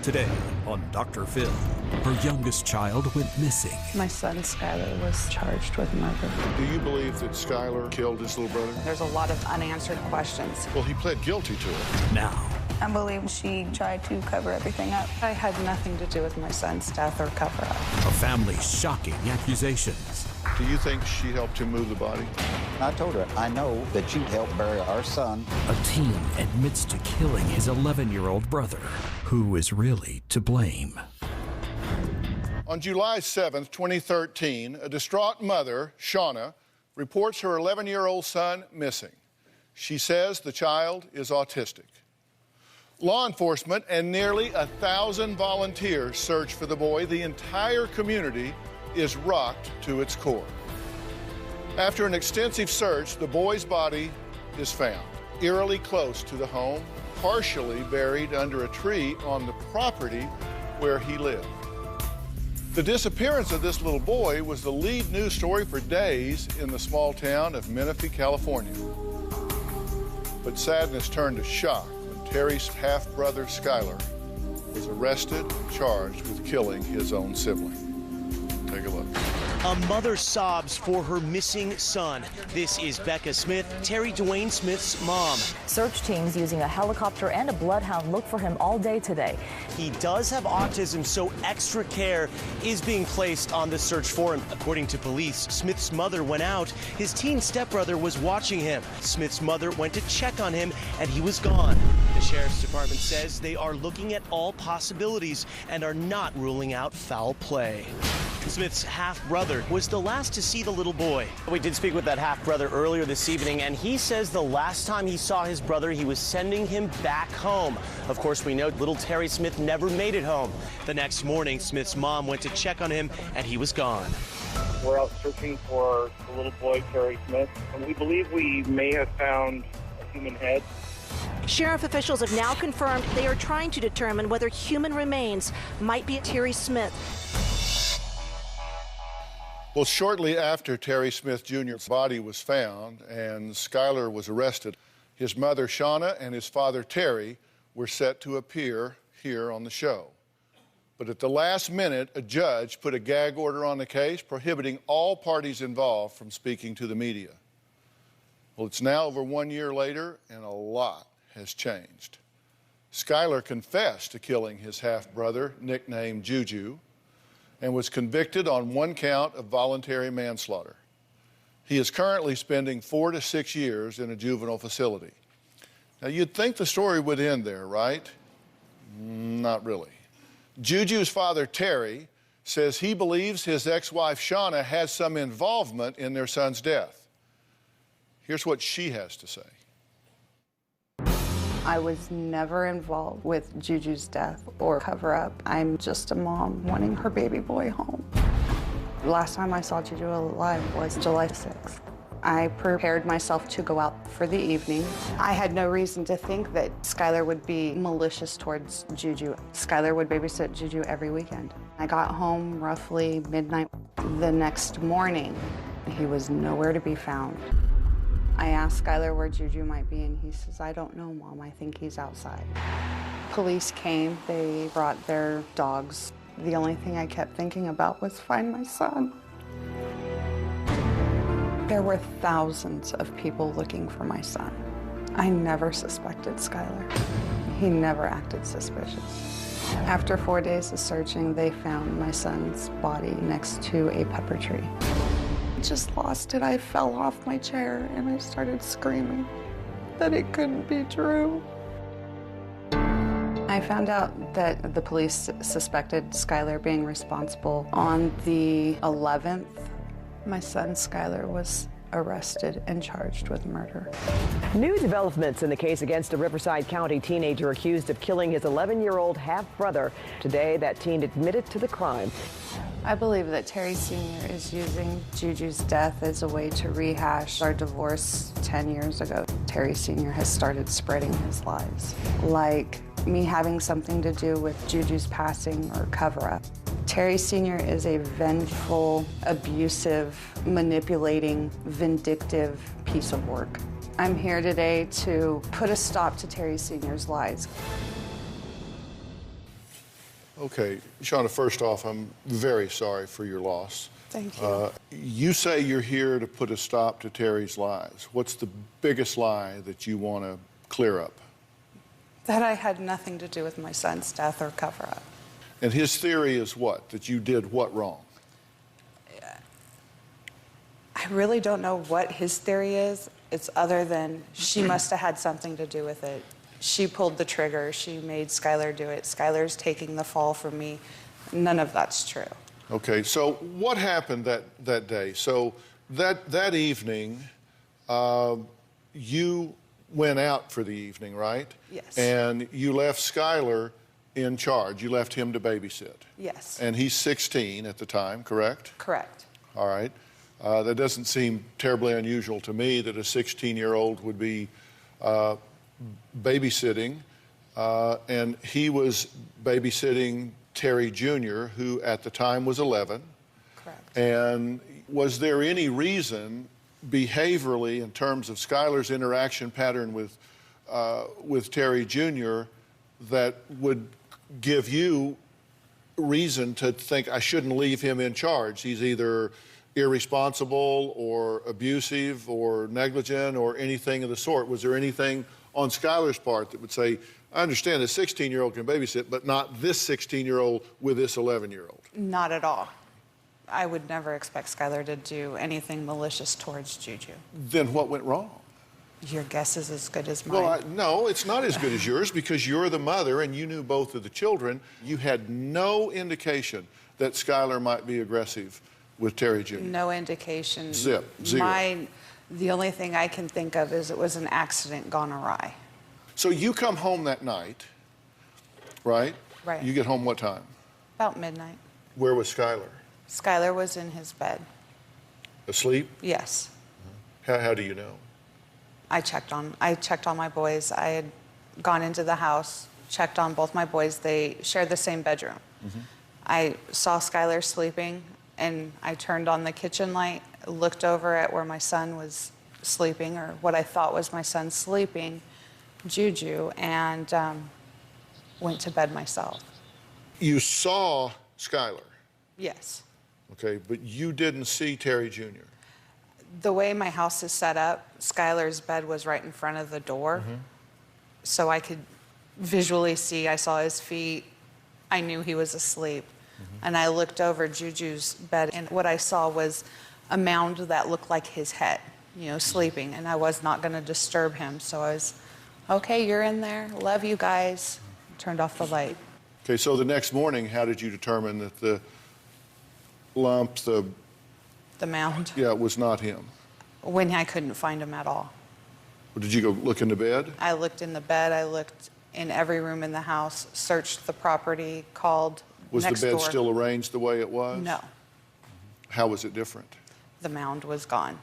Today on Dr. Phil, her youngest child went missing. My son, Skylar, was charged with murder. Do you believe that Skylar killed his little brother? There's a lot of unanswered questions. Well, he pled guilty to it. Now, I believe she tried to cover everything up. I had nothing to do with my son's death or cover-up. a family's shocking accusations. Do you think she helped him move the body? I told her, I know that you helped bury our son. A teen admits to killing his 11-year-old brother. Who is really to blame? On July 7th, 2013, a distraught mother, Shauna, reports her 11-year-old son missing. She says the child is autistic. Law enforcement and nearly 1,000 volunteers search for the boy. The entire community is rocked to its core. After an extensive search, the boy's body is found, eerily close to the home, partially buried under a tree on the property where he lived. The disappearance of this little boy was the lead news story for days in the small town of Menifee, California. But sadness turned to shock when Terry's half-brother, Skylar, was arrested and charged with killing his own sibling. Take a look. A mother sobs for her missing son. This is Becca Smith, Terry Dwayne Smith's mom. Search teams using a helicopter and a bloodhound look for him all day today. He does have autism, so extra care is being placed on the search for him. According to police, Smith's mother went out. His teen stepbrother was watching him. Smith's mother went to check on him, and he was gone. The sheriff's department says they are looking at all possibilities and are not ruling out foul play. Smith's half-brother was the last to see the little boy. We did speak with that half-brother earlier this evening, and he says the last time he saw his brother, he was sending him back home. Of course, we know little Terry Smith never made it home. The next morning, Smith's mom went to check on him, and he was gone. We're out searching for the little boy, Terry Smith, and we believe we may have found a human head. Sheriff officials have now confirmed they are trying to determine whether human remains might be Terry Smith. Well, shortly after Terry Smith Jr.'s body was found and Skylar was arrested, his mother, Shauna, and his father, Terry, were set to appear here on the show. But at the last minute, a judge put a gag order on the case prohibiting all parties involved from speaking to the media. Well, it's now over 1 year later, and a lot has changed. Skylar confessed to killing his half-brother, nicknamed Juju, and was convicted on 1 count of voluntary manslaughter. He is currently spending 4 to 6 years in a juvenile facility. Now, you'd think the story would end there, right? Not really. Juju's father, Terry, says he believes his ex-wife, Shauna, has some involvement in their son's death. Here's what she has to say. I was never involved with Juju's death or cover-up. I'm just a mom wanting her baby boy home. Last time I saw Juju alive was July 6th. I prepared myself to go out for the evening. I had no reason to think that Skylar would be malicious towards Juju. Skylar would babysit Juju every weekend. I got home roughly midnight. The next morning, he was nowhere to be found. I asked Skylar where Juju might be, and he says, I don't know, Mom. I think he's outside. Police came. They brought their dogs. The only thing I kept thinking about was find my son. There were thousands of people looking for my son. I never suspected Skylar. He never acted suspicious. After 4 days of searching, they found my son's body next to a pepper tree. Just lost it. I fell off my chair and I started screaming that it couldn't be true. I found out that the police suspected Skylar being responsible on the 11th. My son Skylar was arrested and charged with murder. New developments in the case against a Riverside County teenager accused of killing his 11-year-old half-brother. Today, that teen admitted to the crime. I believe that Terry Sr. is using Juju's death as a way to rehash our divorce 10 years ago. Terry Sr. has started spreading his lies, like me having something to do with Juju's passing or cover-up. Terry Sr. is a vengeful, abusive, manipulating, vindictive piece of work. I'm here today to put a stop to Terry Sr.'s lies. Okay, Shauna, first off, I'm very sorry for your loss. Thank you. You say you're here to put a stop to Terry's lies. What's the biggest lie that you want to clear up? That I had nothing to do with my son's death or cover up. And his theory is what? That you did what wrong? I really don't know what his theory is. It's other than she must have had something to do with it. She pulled the trigger. She made Skylar do it. Skylar's taking the fall for me. None of that's true. Okay, so what happened that day? So that evening, you went out for the evening, right? Yes. And you left Skylar in charge. You left him to babysit. Yes. And he's 16 at the time, correct? Correct. All right. That doesn't seem terribly unusual to me that a 16-year-old would be babysitting. And he was babysitting Terry Jr., who at the time was 11. Correct. And was there any reason behaviorally in terms of Skylar's interaction pattern with Terry Jr. that would give you reason to think I shouldn't leave him in charge? He's either irresponsible or abusive or negligent or anything of the sort. Was there anything on Skylar's part that would say, I understand a 16-year-old can babysit, but not this 16-year-old with this 11-year-old? Not at all. I would never expect Skylar to do anything malicious towards Juju. Then what went wrong? Your guess is as good as mine. Well, no, it's not as good as yours because you're the mother and you knew both of the children. You had no indication that Skylar might be aggressive with Terry Jr. No indication. Zip, zero. The only thing I can think of is it was an accident gone awry. So you come home that night, right? Right. You get home what time? About midnight. Where was Skylar? Skylar was in his bed. Asleep? Yes. How do you know? I checked on my boys. I had gone into the house, checked on both my boys. They shared the same bedroom. Mm-hmm. I saw Skylar sleeping, and I turned on the kitchen light, looked over at where my son was sleeping, or what I thought was my son sleeping, Juju, and went to bed myself. You saw Skylar? Yes. Okay, but you didn't see Terry Jr.? The way my house is set up, Skylar's bed was right in front of the door, so I could visually see. I saw his feet. I knew he was asleep. And I looked over Juju's bed, and what I saw was a mound that looked like his head, you know, sleeping, and I was not going to disturb him. So I was, okay, you're in there. Love you guys. Turned off the light. Okay, so the next morning, how did you determine that the lump, The mound. yeah, it was not him? When I couldn't find him at all. Did you go look in the bed? I looked in the bed. I looked in every room in the house, searched the property, called Was the next bed door. still arranged the way it was? No. How was it different? The mound was gone.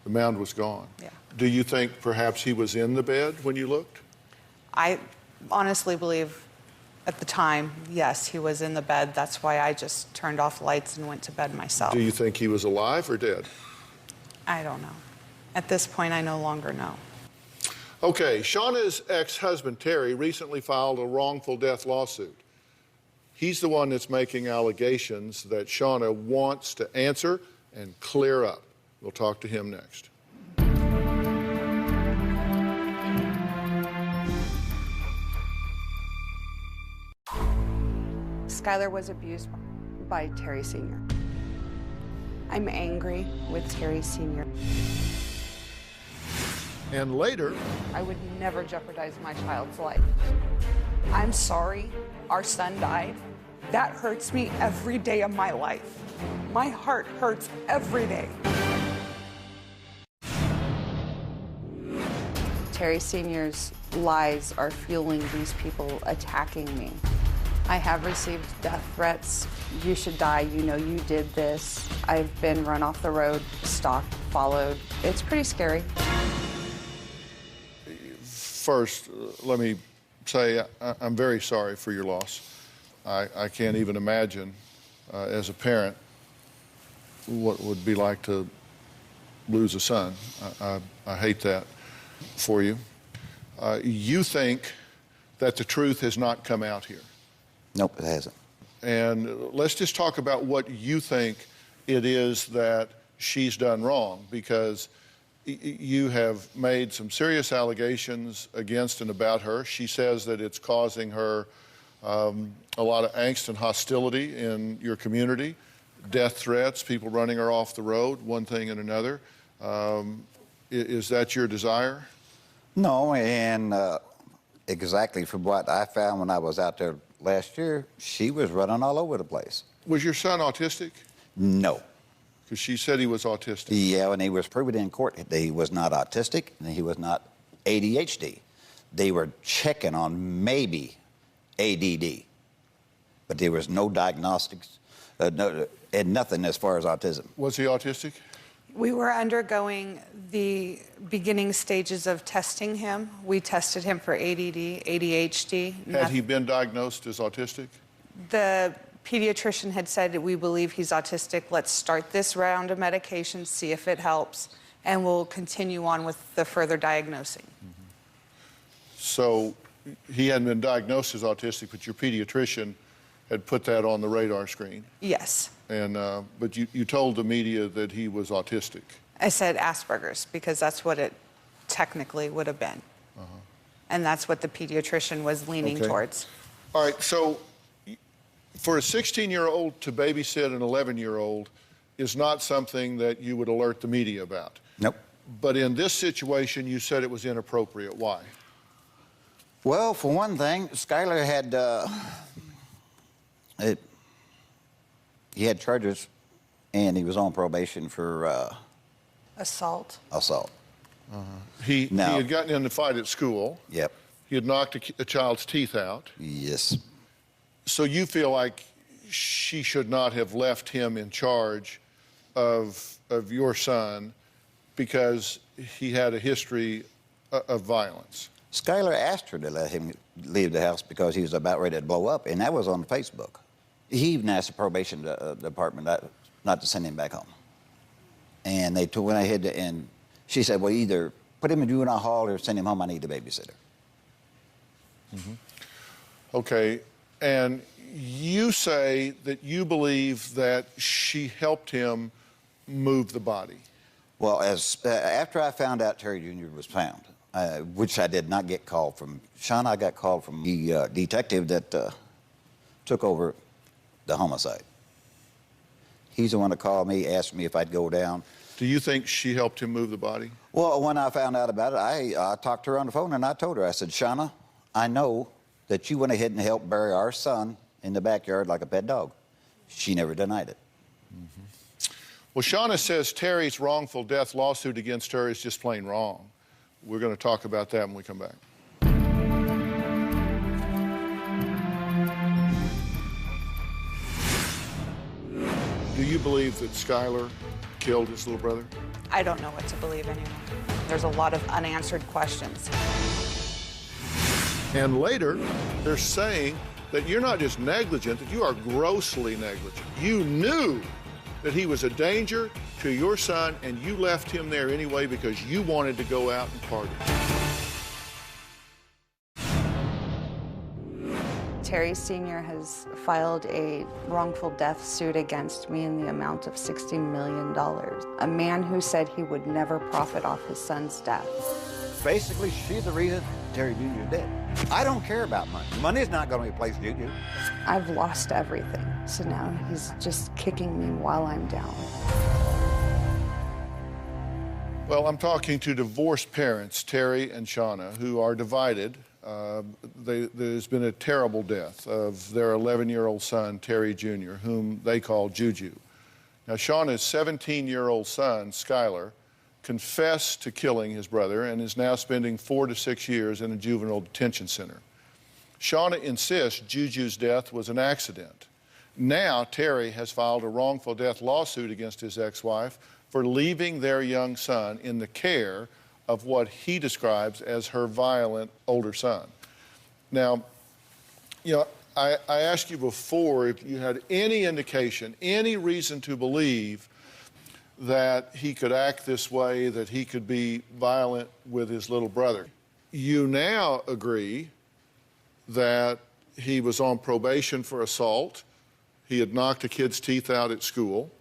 The mound was gone? Yeah. Do you think perhaps he was in the bed when you looked? I honestly believe at the time, yes, he was in the bed. That's why I just turned off lights and went to bed myself. Do you think he was alive or dead? I don't know. At this point, I no longer know. Okay, Shauna's ex-husband, Terry, recently filed a wrongful death lawsuit. He's the one that's making allegations that Shauna wants to answer and clear up. We'll talk to him next. Skylar was abused by Terry Sr. I'm angry with Terry Sr. And later, I would never jeopardize my child's life. I'm sorry our son died. That hurts me every day of my life. My heart hurts every day. Terry Sr.'s lies are fueling these people attacking me. I have received death threats. You should die, you know you did this. I've been run off the road, stalked, followed. It's pretty scary. first, let me say I'm very sorry for your loss. I can't even imagine, as a parent, what it would be like to lose a son. I hate that for you. You think that the truth has not come out here? Nope, it hasn't. And let's just talk about what you think it is that she's done wrong, because you have made some serious allegations against and about her. She says that it's causing her a lot of angst and hostility in your community, death threats, people running her off the road, one thing and another. Is that your desire? No, and exactly from what I found when I was out there last year, she was running all over the place. Was your son autistic? No. Because she said he was autistic. Yeah, and he was proven in court that he was not autistic and he was not ADHD. They were checking on maybe ADD, but there was no diagnostics, and nothing as far as autism. Was he autistic? We were undergoing the beginning stages of testing him. We tested him for ADD, ADHD. Had he been diagnosed as autistic? The pediatrician had said, we believe he's autistic. Let's start this round of medication, see if it helps, and we'll continue on with the further diagnosing. So he hadn't been diagnosed as autistic, but your pediatrician had put that on the radar screen. Yes. And but you told the media that he was autistic. I said Asperger's because that's what it technically would have been. And that's what the pediatrician was leaning towards. All right, so for a 16-year-old to babysit an 11-year-old is not something that you would alert the media about. Nope. But in this situation, you said it was inappropriate. Why? Well, for one thing, Skylar had, he had charges, and he was on probation for assault. Assault. He had gotten in a fight at school. Yep. He had knocked a child's teeth out. Yes. So you feel like she should not have left him in charge of your son because he had a history of violence? Skylar asked her to let him leave the house because he was about ready to blow up, and that was on Facebook. He even asked the probation department not to send him back home. And they went ahead and she said, well, either put him in juvenile hall or send him home. I need a babysitter. Okay, and you say that you believe that she helped him move the body. Well, after I found out Terry Jr. was found, which I did not get called from Sean, I got called from the detective that took over the homicide. He's the one that called me, asked me if I'd go down. Do you think she helped him move the body? Well, when I found out about it, I talked to her on the phone and I told her, I said, Shauna, I know that you went ahead and helped bury our son in the backyard like a pet dog. She never denied it. Well, Shauna says Terry's wrongful death lawsuit against her is just plain wrong. We're going to talk about that when we come back. Do you believe that Skylar killed his little brother? I don't know what to believe anymore. There's a lot of unanswered questions. And later, they're saying that you're not just negligent, that you are grossly negligent. You knew that he was a danger to your son, and you left him there anyway because you wanted to go out and party. Terry Sr. has filed a wrongful death suit against me in the amount of $60 million. A man who said he would never profit off his son's death. Basically, she's the reason Terry Jr. is dead. I don't care about money. Money's not going to replace Jr. I've lost everything, so now he's just kicking me while I'm down. Well, I'm talking to divorced parents, Terry and Shauna, who are divided. There's been a terrible death of their 11-year-old son, Terry Jr., whom they call Juju. Now, Shauna's 17-year-old son, Skylar, confessed to killing his brother and is now spending 4 to 6 years in a juvenile detention center. Shauna insists Juju's death was an accident. Now, Terry has filed a wrongful death lawsuit against his ex-wife for leaving their young son in the care of what he describes as her violent older son. Now, you know, I asked you before if you had any indication, any reason to believe that he could act this way, that he could be violent with his little brother. You now agree that he was on probation for assault, He had knocked a kid's teeth out at school.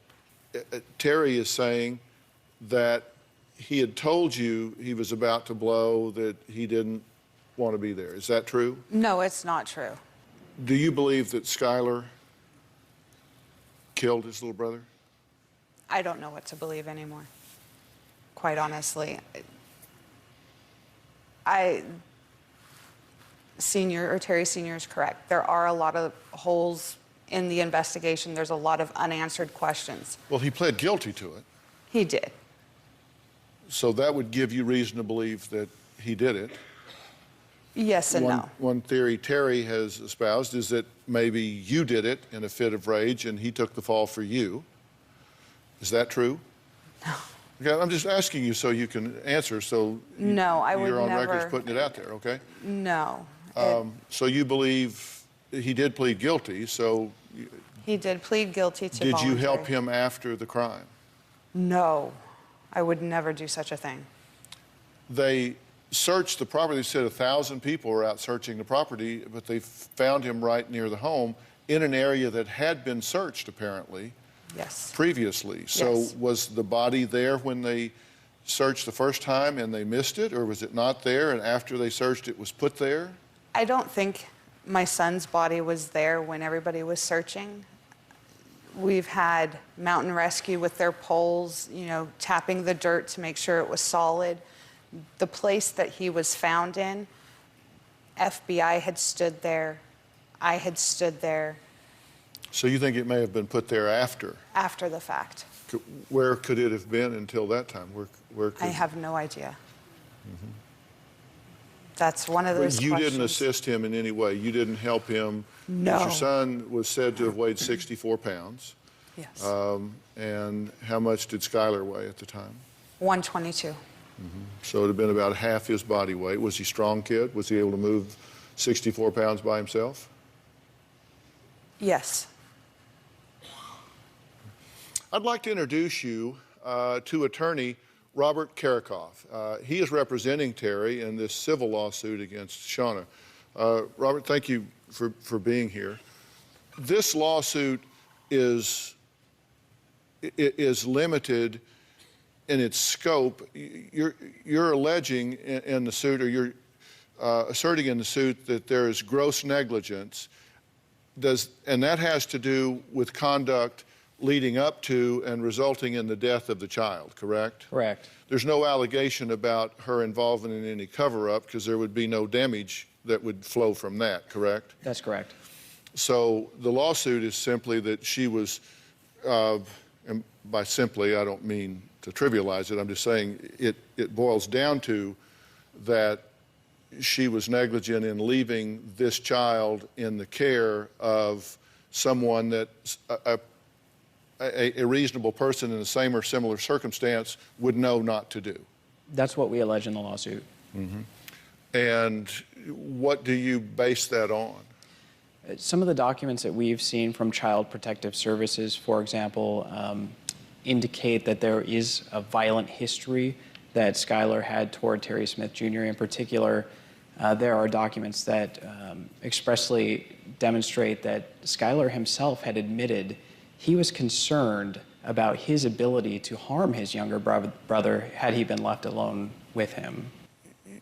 Terry is saying that he had told you he was about to blow, that he didn't want to be there. Is that true? No, it's not true. Do you believe that Skylar killed his little brother? I don't know what to believe anymore, quite honestly. Terry Sr. is correct. There are a lot of holes in the investigation. There's a lot of unanswered questions. Well, he pled guilty to it. He did. So that would give you reason to believe that he did it. Yes and no. One theory Terry has espoused is that maybe you did it in a fit of rage and he took the fall for you. Is that true? No. Okay, I'm just asking you so you can answer, so no, I would you're on never. record as putting it out there, okay? No. So you believe he did plead guilty, so... He did plead guilty to Did voluntary. you help him after the crime? No. I would never do such a thing. They searched the property. They said 1,000 people were out searching the property, but they found him right near the home in an area that had been searched, apparently, yes, previously. So yes. Was the body there when they searched the first time and they missed it, or was it not there and after they searched it was put there? I don't think my son's body was there when everybody was searching. We've had mountain rescue with their poles, you know, tapping the dirt to make sure it was solid. The place that he was found in, FBI had stood there. I had stood there. So you think it may have been put there after? After the fact. Where could it have been until that time? Where could... I have no idea. Mm-hmm. That's one of those questions. You didn't questions. assist him in any way? You didn't help him? No. Your son was said to have weighed 64 pounds. Yes. And how much did Skylar weigh at the time? 122. Mm-hmm. So it would have been about half his body weight. Was he a strong kid? Was he able to move 64 pounds by himself? Yes. I'd like to introduce you to attorney Robert Karakoff. He is representing Terry in this civil lawsuit against Shauna. Robert, thank you for being here. This lawsuit is limited in its scope. You're alleging in the suit, or you're asserting in the suit, that there is gross negligence. And that has to do with conduct leading up to and resulting in the death of the child, correct? Correct. There's no allegation about her involvement in any cover-up, because there would be no damage that would flow from that, correct? That's correct. So the lawsuit is simply that she was, and by simply I don't mean to trivialize it, I'm just saying it boils down to that she was negligent in leaving this child in the care of someone that a reasonable person in the same or similar circumstance would know not to do. That's what we allege in the lawsuit. Mm-hmm. And what do you base that on? Some of the documents that we've seen from Child Protective Services, for example, indicate that there is a violent history that Skylar had toward Terry Smith Jr. In particular. There are documents that expressly demonstrate that Skylar himself had admitted he was concerned about his ability to harm his younger brother had he been left alone with him.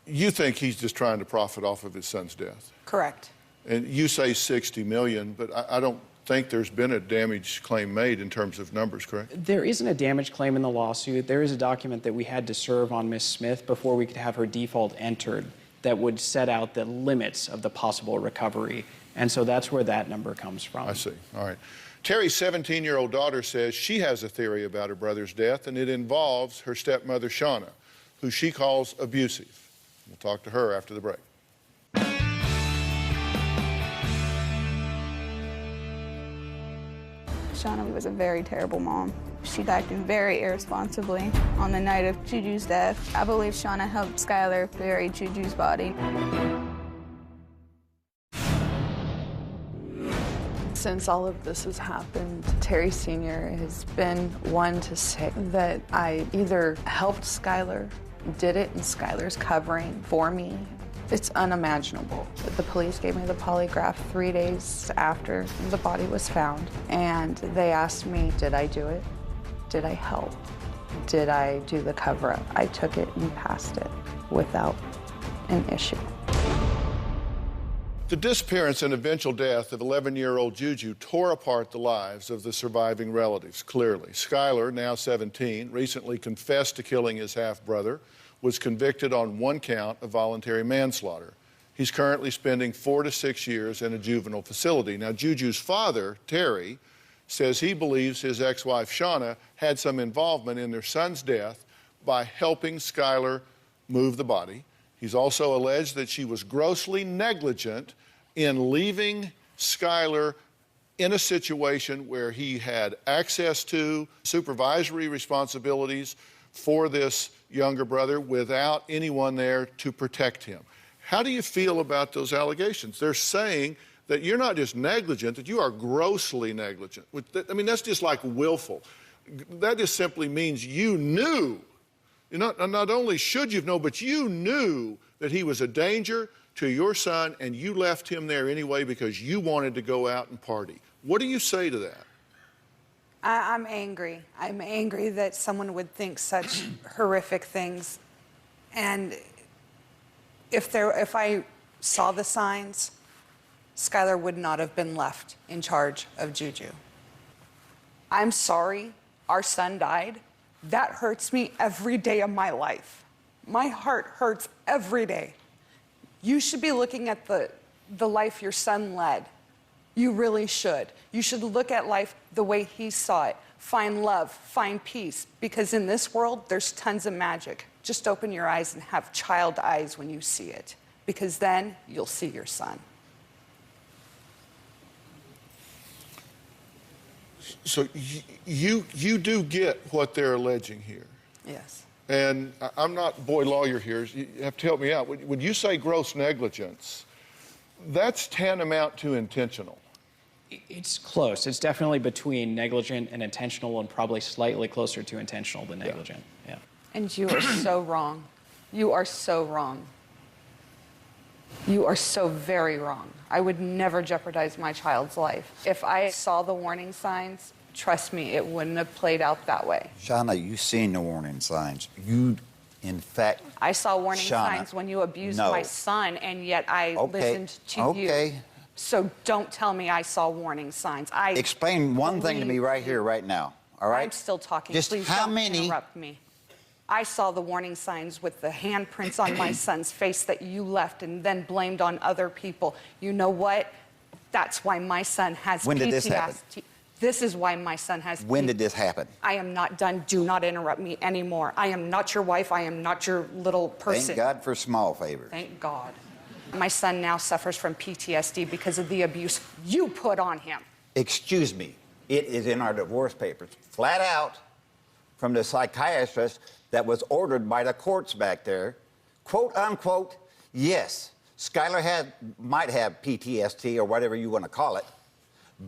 You think he's just trying to profit off of his son's death? Correct. And you say 60 million, but I don't think there's been a damage claim made in terms of numbers, correct? There isn't a damage claim in the lawsuit. There is a document that we had to serve on Ms. Smith before we could have her default entered that would set out the limits of the possible recovery. And so that's where that number comes from. I see. All right. Terry's 17-year-old daughter says she has a theory about her brother's death, and it involves her stepmother, Shauna, who she calls abusive. We'll talk to her after the break. Shauna was a very terrible mom. She acted very irresponsibly on the night of Juju's death. I believe Shauna helped Skylar bury Juju's body. Since all of this has happened, Terry Sr. has been one to say that I either helped Skylar, did it in Skylar's covering for me, It's unimaginable. The police gave me the polygraph 3 days after the body was found, and they asked me, did I do it? Did I help? Did I do the cover-up? I took it and passed it without an issue. The disappearance and eventual death of 11-year-old Juju tore apart the lives of the surviving relatives, clearly. Skylar, now 17, recently confessed to killing his half-brother, was convicted on 1 count of voluntary manslaughter. He's currently spending 4 to 6 years in a juvenile facility. Now, Juju's father, Terry, says he believes his ex-wife, Shauna, had some involvement in their son's death by helping Skylar move the body. He's also alleged that she was grossly negligent in leaving Skylar in a situation where he had access to supervisory responsibilities for this younger brother without anyone there to protect him. How do you feel about those allegations? They're saying that you're not just negligent, that you are grossly negligent. I mean, that's just like willful. That just simply means you knew. Not only should you have known, but you knew that he was a danger to your son, and you left him there anyway because you wanted to go out and party. What do you say to that? I'm angry. I'm angry that someone would think such horrific things. And if I saw the signs, Skylar would not have been left in charge of Juju. I'm sorry our son died. That hurts me every day of my life. My heart hurts every day. You should be looking at the life your son led. You really should. You should look at life the way he saw it. Find love, find peace, because in this world, there's tons of magic. Just open your eyes and have child eyes when you see it, because then you'll see your son. So you do get what they're alleging here. Yes. And I'm not boy lawyer here. You have to help me out. When you say gross negligence, that's tantamount to intentional. It's close. It's definitely between negligent and intentional, and probably slightly closer to intentional than negligent. Yeah. And you are so wrong. You are so wrong. You are so very wrong. I would never jeopardize my child's life. If I saw the warning signs, trust me, it wouldn't have played out that way. Shauna, you seen the warning signs. You, in fact, I saw warning Shauna, signs when you abused my son, and yet I listened to you. Okay. So don't tell me I saw warning signs. Explain one thing to me right here, right now, all right? I'm still talking. Just Please how don't many... interrupt me. I saw the warning signs with the handprints on my son's face that you left and then blamed on other people. You know what? That's why my son has PTSD. When did this happen? This is why my son has When did this happen? I am not done. Do not interrupt me anymore. I am not your wife. I am not your little person. Thank God for small favors. Thank God. My son now suffers from PTSD because of the abuse you put on him. Excuse me. It is in our divorce papers, flat out, from the psychiatrist that was ordered by the courts back there. Quote, unquote, yes, Skylar might have PTSD or whatever you want to call it,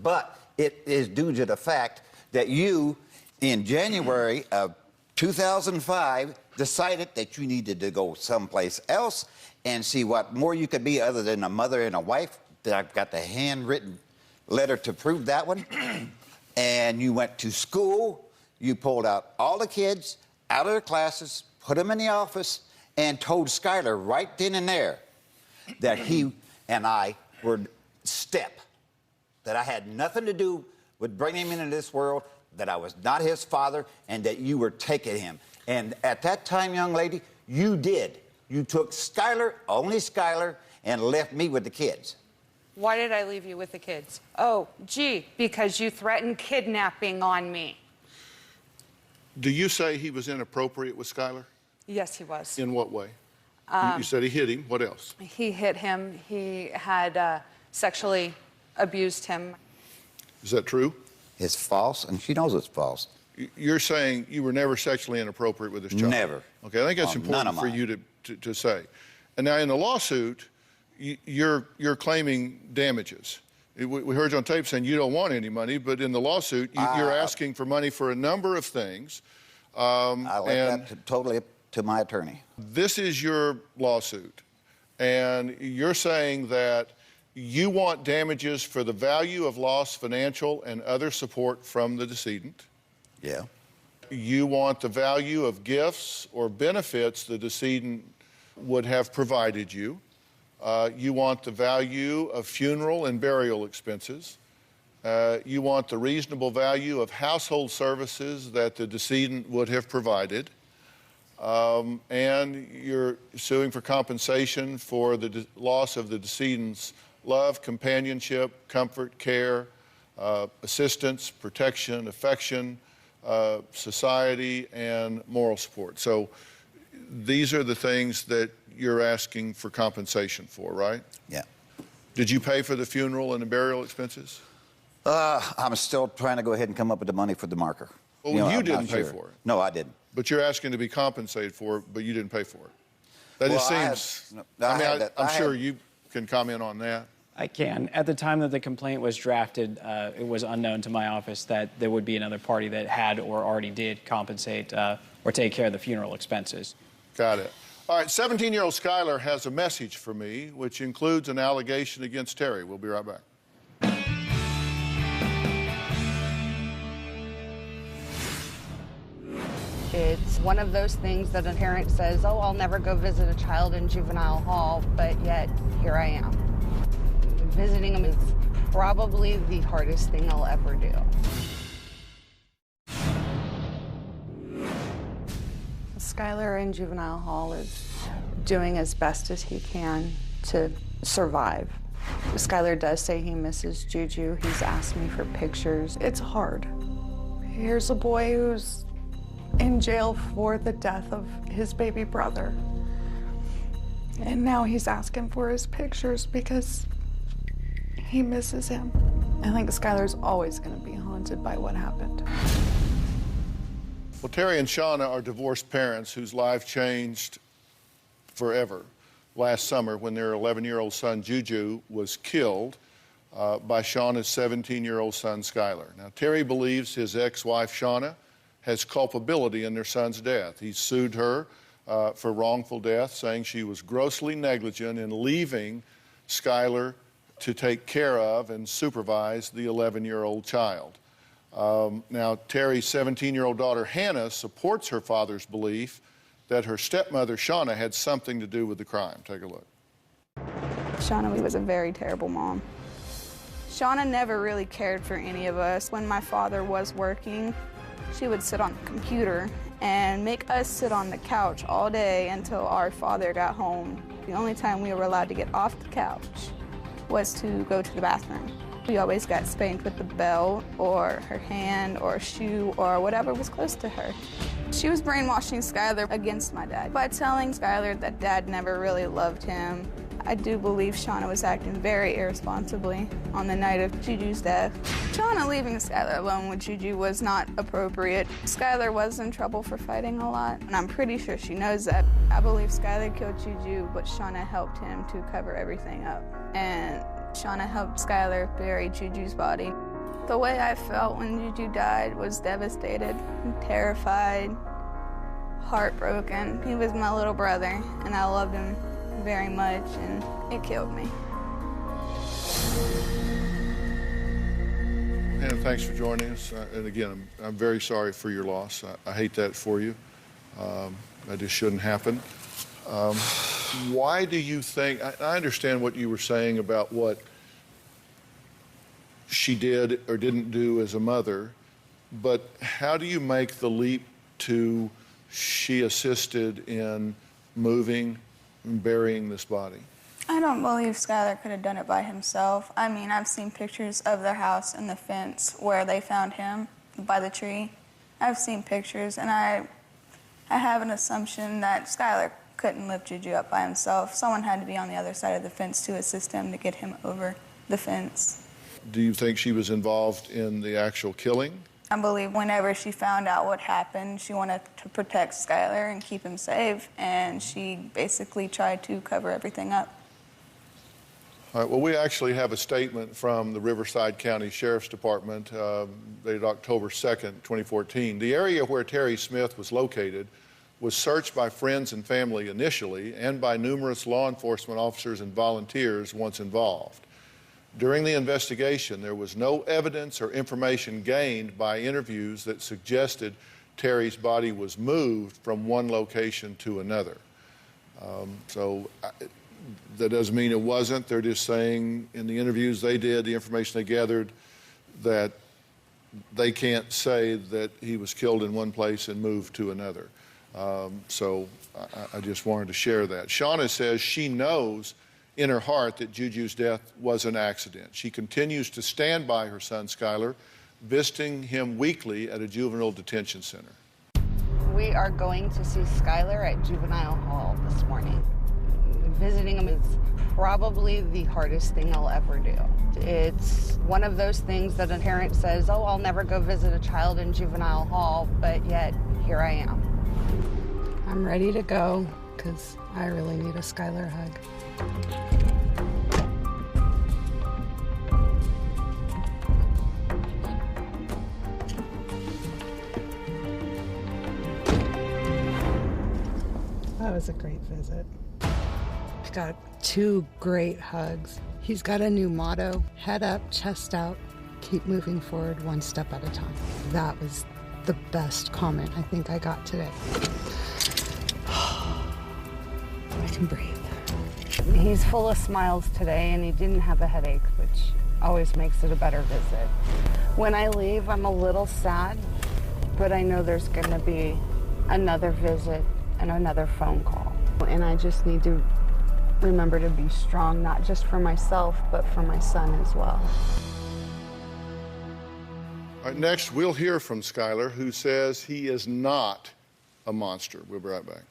but it is due to the fact that you, in January of 2005, decided that you needed to go someplace else and see what more you could be other than a mother and a wife. I've got the handwritten letter to prove that one. And you went to school, you pulled out all the kids out of their classes, put them in the office, and told Skylar right then and there that he and I were step, that I had nothing to do with bringing him into this world, that I was not his father, and that you were taking him. And at that time, young lady, you did. You took Skylar, only Skylar, and left me with the kids. Why did I leave you with the kids? Oh, gee, because you threatened kidnapping on me. Do you say he was inappropriate with Skylar? Yes, he was. In what way? You said he hit him. What else? He hit him. He had sexually abused him. Is that true? It's false, and she knows it's false. You're saying you were never sexually inappropriate with this child? Never. Okay, I think that's important for you to say. And now in the lawsuit, you're claiming damages. We heard you on tape saying you don't want any money, but in the lawsuit, you're asking for money for a number of things. I left that totally up to my attorney. This is your lawsuit. And you're saying that you want damages for the value of lost financial and other support from the decedent. Yeah. You want the value of gifts or benefits the decedent would have provided you. You want the value of funeral and burial expenses. You want the reasonable value of household services that the decedent would have provided. And you're suing for compensation for the loss of the decedent's love, companionship, comfort, care, assistance, protection, affection, society, and moral support. So these are the things that you're asking for compensation for, right? Yeah. Did you pay for the funeral and the burial expenses? I'm still trying to go ahead and come up with the money for the marker. Well, you I'm didn't not pay sure. for it. No, I didn't. But you're asking to be compensated for it, but you didn't pay for it. That Well, just seems, I'm sure you can comment on that. I can. At the time that the complaint was drafted, it was unknown to my office that there would be another party that had or already did compensate or take care of the funeral expenses. Got it. All right, 17-year-old Skylar has a message for me, which includes an allegation against Terry. We'll be right back. It's one of those things that a parent says, oh, I'll never go visit a child in juvenile hall, but yet here I am. Visiting them is probably the hardest thing I'll ever do. Skylar in juvenile hall is doing as best as he can to survive. Skylar does say he misses Juju. He's asked me for pictures. It's hard. Here's a boy who's in jail for the death of his baby brother. And now he's asking for his pictures because he misses him. I think Skylar's always going to be haunted by what happened. Well, Terry and Shauna are divorced parents whose life changed forever last summer when their 11-year-old son, Juju, was killed by Shauna's 17-year-old son, Skylar. Now, Terry believes his ex-wife, Shauna, has culpability in their son's death. He sued her for wrongful death, saying she was grossly negligent in leaving Skylar to take care of and supervise the 11-year-old child. Now, Terry's 17-year-old daughter, Hannah, supports her father's belief that her stepmother, Shauna, had something to do with the crime. Take a look. Shauna was a very terrible mom. Shauna never really cared for any of us. When my father was working, she would sit on the computer and make us sit on the couch all day until our father got home. The only time we were allowed to get off the couch was to go to the bathroom. We always got spanked with the belt or her hand or shoe or whatever was close to her. She was brainwashing Skylar against my dad by telling Skylar that dad never really loved him. I do believe Shauna was acting very irresponsibly on the night of Juju's death. Shauna leaving Skylar alone with Juju was not appropriate. Skylar was in trouble for fighting a lot, and I'm pretty sure she knows that. I believe Skylar killed Juju, but Shauna helped him to cover everything up. And Shauna helped Skylar bury Juju's body. The way I felt when Juju died was devastated, terrified, heartbroken. He was my little brother, and I loved him very much, and it killed me. And thanks for joining us. And again, I'm very sorry for your loss. I hate that for you. That just shouldn't happen. Why do you think, I understand what you were saying about what she did or didn't do as a mother, but how do you make the leap to she assisted in moving and burying this body? I don't believe Skylar could have done it by himself. I mean, I've seen pictures of their house and the fence where they found him by the tree. I've seen pictures, and I have an assumption that Skylar couldn't lift Juju up by himself. Someone had to be on the other side of the fence to assist him to get him over the fence. Do you think she was involved in the actual killing? I believe whenever she found out what happened, she wanted to protect Skylar and keep him safe, and she basically tried to cover everything up. All right, well, we actually have a statement from the Riverside County Sheriff's Department dated October 2nd, 2014. The area where Terry Smith was located was searched by friends and family initially and by numerous law enforcement officers and volunteers once involved. During the investigation, there was no evidence or information gained by interviews that suggested Terry's body was moved from one location to another. That doesn't mean it wasn't. They're just saying in the interviews they did, the information they gathered, that they can't say that he was killed in one place and moved to another. I just wanted to share that. Shauna says she knows in her heart that Juju's death was an accident. She continues to stand by her son, Skylar, visiting him weekly at a juvenile detention center. We are going to see Skylar at juvenile hall this morning. Visiting him is probably the hardest thing I'll ever do. It's one of those things that a parent says, oh, I'll never go visit a child in juvenile hall, but yet here I am. I'm ready to go because I really need a Skylar hug. That was a great visit. We got 2 great hugs. He's got a new motto, head up, chest out, keep moving forward one step at a time. That was the best comment I think I got today. I can breathe. He's full of smiles today, and he didn't have a headache, which always makes it a better visit. When I leave, I'm a little sad, but I know there's gonna be another visit and another phone call. And I just need to remember to be strong, not just for myself, but for my son as well. All right, next, we'll hear from Skylar, who says he is not a monster. We'll be right back.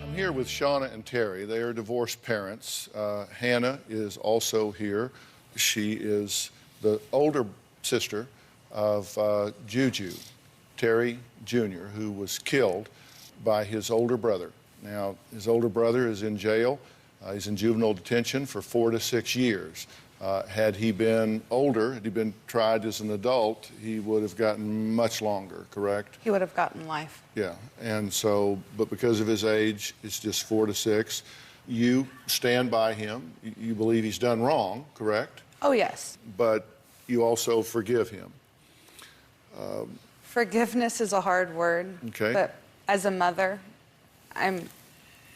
I'm here with Shauna and Terry. They are divorced parents. Hannah is also here. She is the older sister of Juju, Terry Jr., who was killed by his older brother. Now, his older brother is in jail. He's in juvenile detention for 4 to 6 years. Had he been older, had he been tried as an adult, he would have gotten much longer, correct? He would have gotten life. Yeah, and so, but because of his age, it's just 4 to 6. You stand by him. You believe he's done wrong, correct? Oh, yes. But you also forgive him. Forgiveness is a hard word. Okay. But as a mother, I'm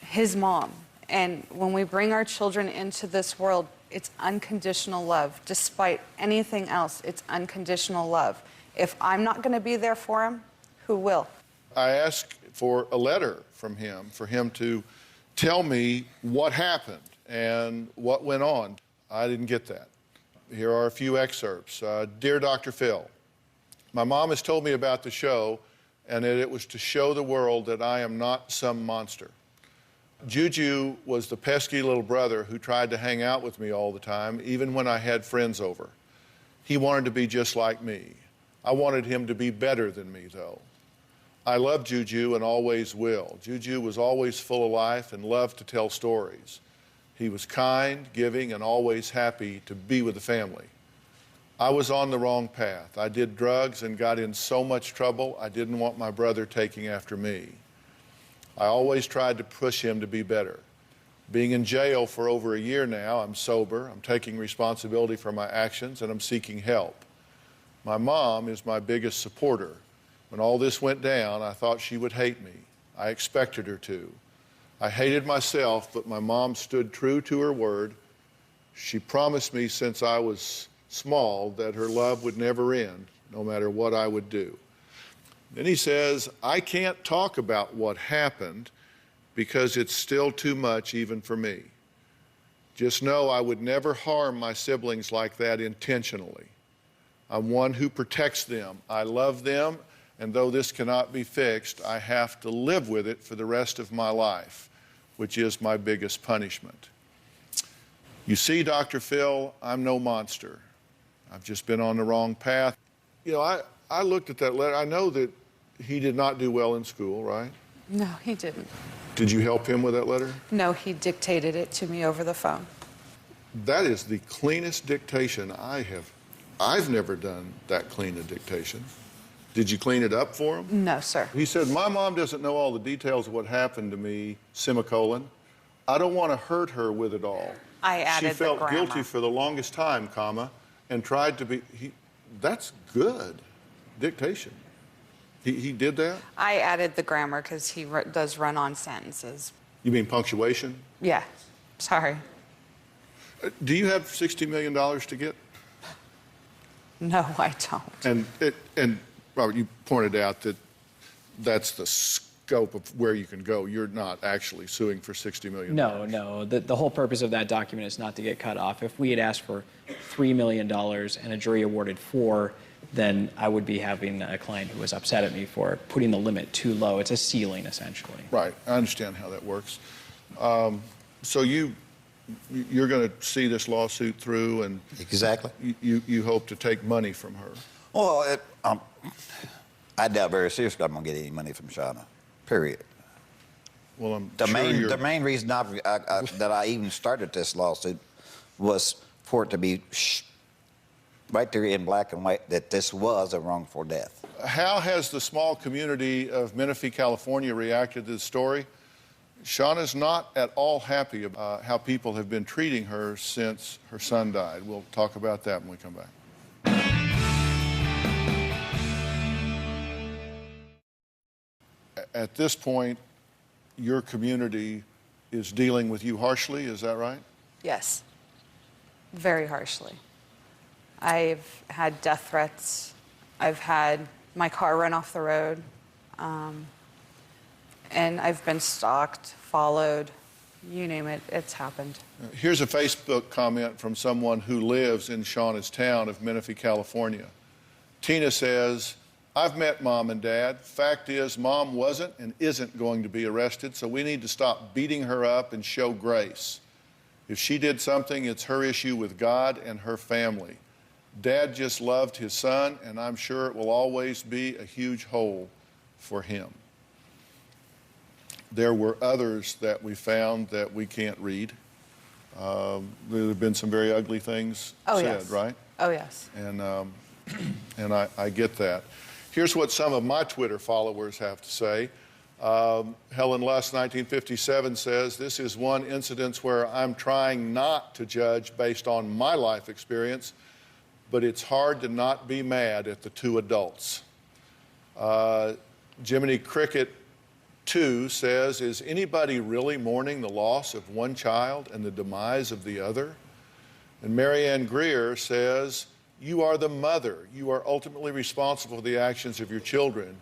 his mom. And when we bring our children into this world, it's unconditional love. Despite anything else, it's unconditional love. If I'm not going to be there for him, who will? I asked for a letter from him, for him to tell me what happened and what went on. I didn't get that. Here are a few excerpts. Dear Dr. Phil, my mom has told me about the show and that it was to show the world that I am not some monster. Juju was the pesky little brother who tried to hang out with me all the time, even when I had friends over. He wanted to be just like me. I wanted him to be better than me, though. I love Juju and always will. Juju was always full of life and loved to tell stories. He was kind, giving, and always happy to be with the family. I was on the wrong path. I did drugs and got in so much trouble I didn't want my brother taking after me. I always tried to push him to be better. Being in jail for over a year now, I'm sober, I'm taking responsibility for my actions, and I'm seeking help. My mom is my biggest supporter. When all this went down, I thought she would hate me. I expected her to. I hated myself, but my mom stood true to her word. She promised me since I was small that her love would never end, no matter what I would do. Then he says, I can't talk about what happened because it's still too much even for me. Just know I would never harm my siblings like that intentionally. I'm one who protects them. I love them, and though this cannot be fixed, I have to live with it for the rest of my life, which is my biggest punishment. You see, Dr. Phil, I'm no monster. I've just been on the wrong path. You know, I looked at that letter. I know that he did not do well in school, right? No, he didn't. Did you help him with that letter? No, he dictated it to me over the phone. That is the cleanest dictation I've never done that clean a dictation. Did you clean it up for him? No, sir. He said, my mom doesn't know all the details of what happened to me, semicolon. I don't want to hurt her with it all. I added She felt the grammar. guilty for the longest time, comma, and tried to be, that's good dictation. He did that? I added the grammar because he does run-on sentences. You mean punctuation? Yeah, sorry. Do you have $60 million to get? No, I don't. And Robert, you pointed out that that's the scope of where you can go. You're not actually suing for $60 million. No. The whole purpose of that document is not to get cut off. If we had asked for $3 million and a jury awarded $4 million, then I would be having a client who was upset at me for putting the limit too low. It's a ceiling, essentially. Right. I understand how that works. So you're going to see this lawsuit through, and Exactly. you hope to take money from her. Well, I doubt very seriously I'm going to get any money from Shauna, period. Well, I'm The sure main reason that I even started this lawsuit was for it to be right there in black and white that this was a wrongful death. How has the small community of Menifee, California reacted to the story? Shauna's not at all happy about how people have been treating her since her son died. We'll talk about that when we come back. At this point, your community is dealing with you harshly, is that right? Yes, very harshly. I've had death threats. I've had my car run off the road. And I've been stalked, followed, you name it, it's happened. Here's a Facebook comment from someone who lives in Shauna's town of Menifee, California. Tina says, I've met Mom and Dad. Fact is, Mom wasn't and isn't going to be arrested, so we need to stop beating her up and show grace. If she did something, it's her issue with God and her family. Dad just loved his son, and I'm sure it will always be a huge hole for him. There were others that we found that we can't read. There have been some very ugly things said, yes. Right? Oh, yes. And I get that. Here's what some of my Twitter followers have to say. Helen Luss, 1957, says, this is one incident where I'm trying not to judge based on my life experience, but it's hard to not be mad at the two adults. Jiminy Cricket 2 says, is anybody really mourning the loss of one child and the demise of the other? And Marianne Greer says, you are the mother. You are ultimately responsible for the actions of your children.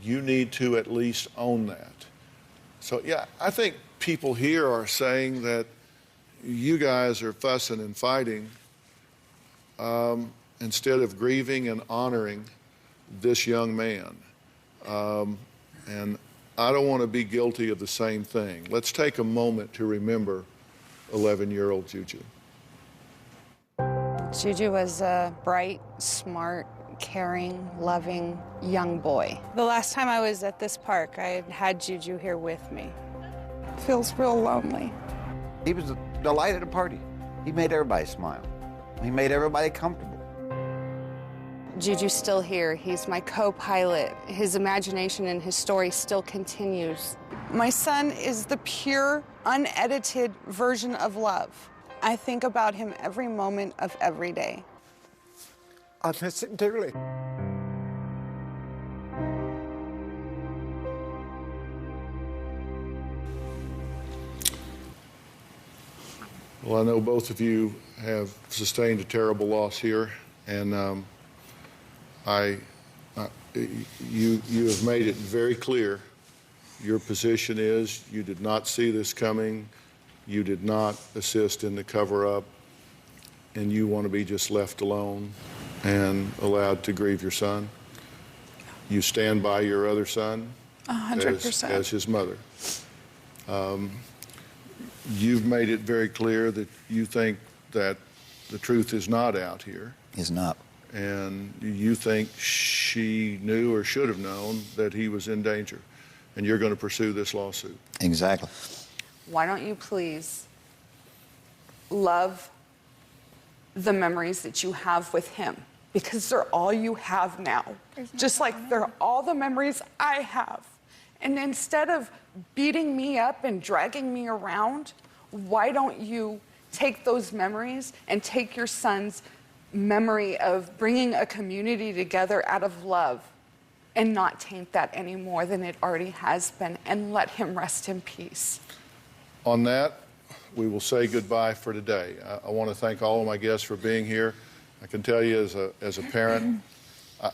You need to at least own that. So, yeah, I think people here are saying that you guys are fussing and fighting instead of grieving and honoring this young man. And I don't want to be guilty of the same thing. Let's take a moment to remember 11-year-old Juju. Juju was a bright, smart, caring, loving young boy. The last time I was at this park, I had Juju here with me. Feels real lonely. He was the delight of the party. He made everybody smile. He made everybody comfortable. Juju's still here. He's my co-pilot. His imagination and his story still continues. My son is the pure, unedited version of love. I think about him every moment of every day. I miss him dearly. Well, I know both of you have sustained a terrible loss here, and you have made it very clear. Your position is you did not see this coming, you did not assist in the cover-up, and you want to be just left alone and allowed to grieve your son. You stand by your other son 100%. as his mother. You've made it very clear that you think that the truth is not out here. He's not. And you think she knew or should have known that he was in danger. And you're going to pursue this lawsuit. Exactly. Why don't you please love the memories that you have with him, because they're all you have now. Just like they're all the memories I have. And instead of beating me up and dragging me around, why don't you take those memories and take your son's memory of bringing a community together out of love and not taint that any more than it already has been, and let him rest in peace. On that, we will say goodbye for today. I want to thank all of my guests for being here. I can tell you as a parent,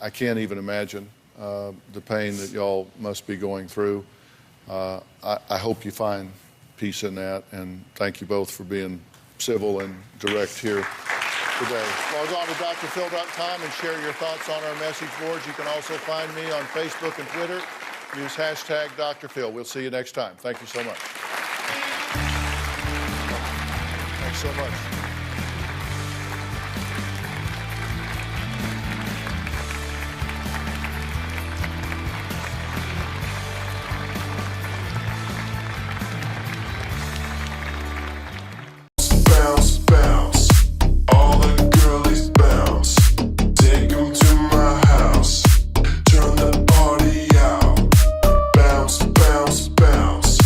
I can't even imagine the pain that y'all must be going through. I hope you find peace in that, and thank you both for being civil and direct here today. Log on to drphil.com and share your thoughts on our message boards. You can also find me on Facebook and Twitter. Use hashtag Dr. Phil. We'll see you next time. Thank you so much. Thanks so much. Bounce, bounce, all the girlies bounce. Take 'em to my house, turn the party out. Bounce, bounce, bounce,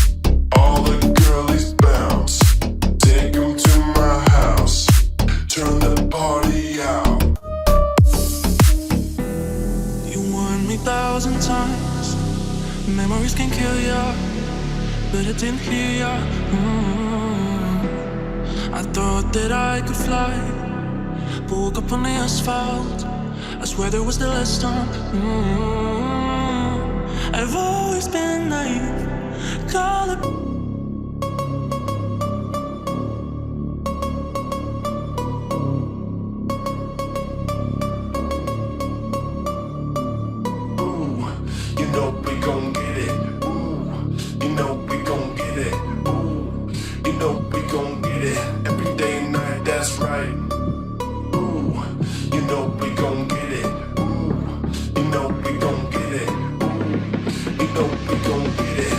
all the girlies bounce. Take 'em to my house, turn the party out. You warned me 1,000 times, memories can kill ya, but I didn't hear ya. I thought that I could fly, but woke up on the asphalt. I swear there was the last time. I've always been naive, call it. Ooh, you know we gon' get it. Ooh, you know we gon' get it. Ooh, you know we gon' get it. Every day and night, that's right. Ooh, you know we gon' get it. Ooh, you know we gon' get it. Ooh, you know we gon' get it.